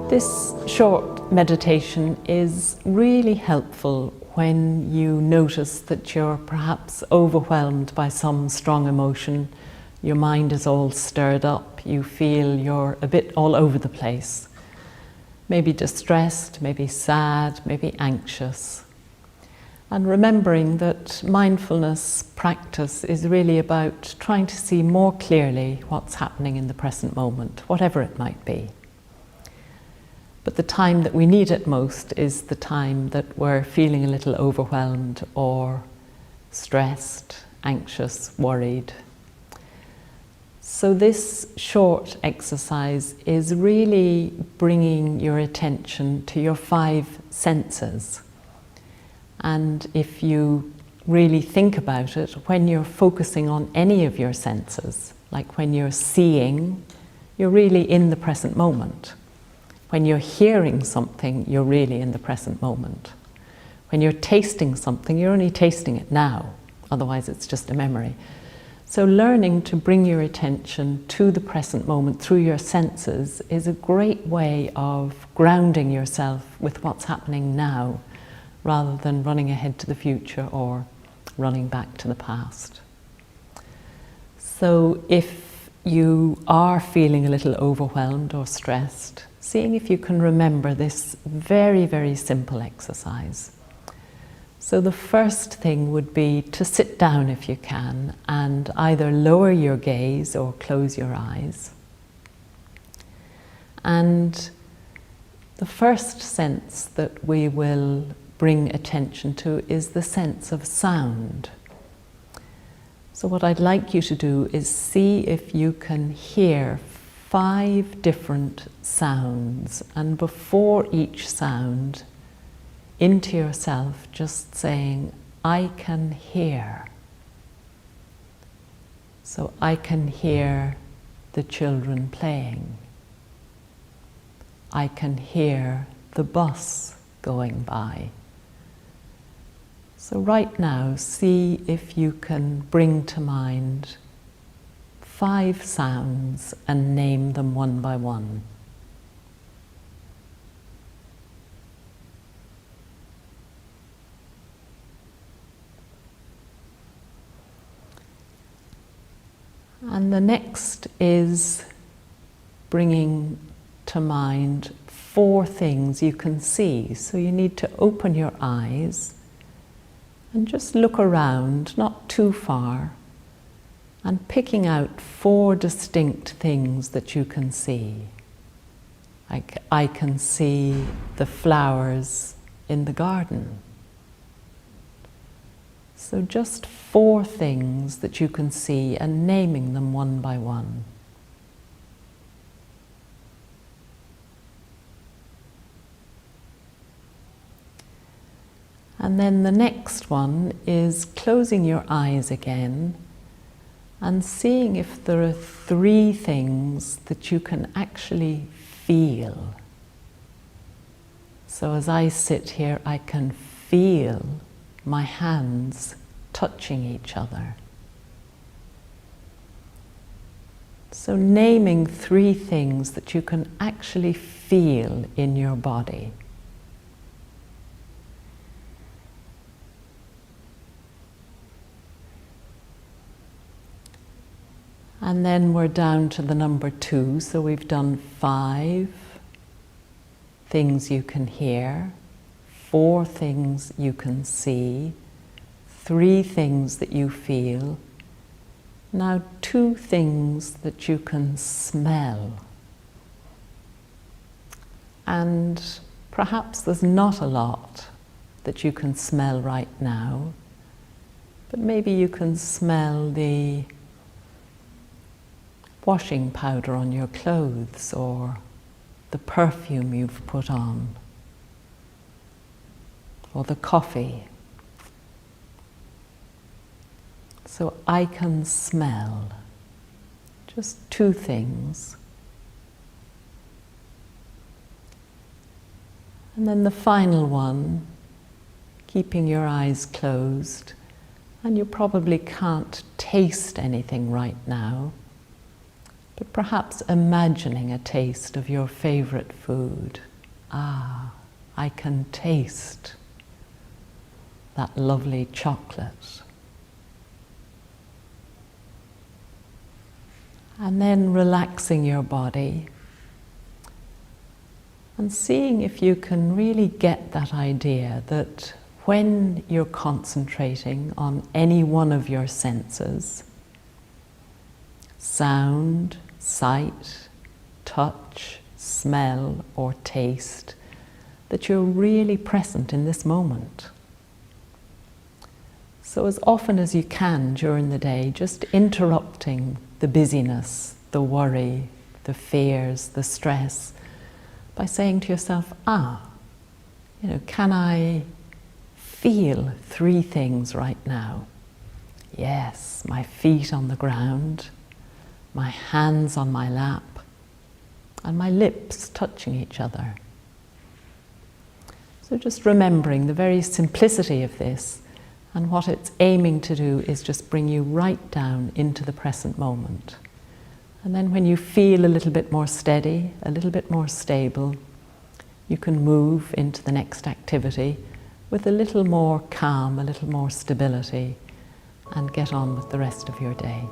This short meditation is really helpful when you notice that you're perhaps overwhelmed by some strong emotion, your mind is all stirred up, you feel you're a bit all over the place, maybe distressed, maybe sad, maybe anxious. And remembering that mindfulness practice is really about trying to see more clearly what's happening in the present moment, whatever it might be. But the time that we need it most is the time that we're feeling a little overwhelmed or stressed, anxious, worried. So this short exercise is really bringing your attention to your 5 senses. And if you really think about it, when you're focusing on any of your senses, like when you're seeing, you're really in the present moment. When you're hearing something, you're really in the present moment. When you're tasting something, you're only tasting it now, otherwise it's just a memory. So learning to bring your attention to the present moment through your senses is a great way of grounding yourself with what's happening now, rather than running ahead to the future or running back to the past. So if you are feeling a little overwhelmed or stressed, seeing if you can remember this very, very simple exercise. So the first thing would be to sit down if you can and either lower your gaze or close your eyes. And the first sense that we will bring attention to is the sense of sound. So what I'd like you to do is see if you can hear 5 different sounds, and before each sound, into yourself just saying, I can hear. So I can hear the children playing. I can hear the bus going by. So right now, see if you can bring to mind 5 sounds and name them one by one. And the next is bringing to mind 4 things you can see. So you need to open your eyes and just look around, not too far, and picking out 4 distinct things that you can see. Like, I can see the flowers in the garden. So just 4 things that you can see and naming them one by one. And then the next one is closing your eyes again and seeing if there are 3 things that you can actually feel. So as I sit here, I can feel my hands touching each other. So naming 3 things that you can actually feel in your body. And then we're down to the number 2, so we've done 5 things you can hear, 4 things you can see, 3 things that you feel, now 2 things that you can smell. And perhaps there's not a lot that you can smell right now, but maybe you can smell the washing powder on your clothes or the perfume you've put on or the coffee. So I can smell just 2 things. And then the final one, keeping your eyes closed, and you probably can't taste anything right now, but perhaps imagining a taste of your favorite food. Ah, I can taste that lovely chocolate. And then relaxing your body and seeing if you can really get that idea that when you're concentrating on any one of your senses, sound, sight, touch, smell, or taste, that you're really present in this moment. So as often as you can during the day, just interrupting the busyness, the worry, the fears, the stress, by saying to yourself, can I feel 3 things right now? Yes, my feet on the ground, my hands on my lap, and my lips touching each other. So just remembering the very simplicity of this, and what it's aiming to do is just bring you right down into the present moment. And then when you feel a little bit more steady, a little bit more stable, you can move into the next activity with a little more calm, a little more stability, and get on with the rest of your day.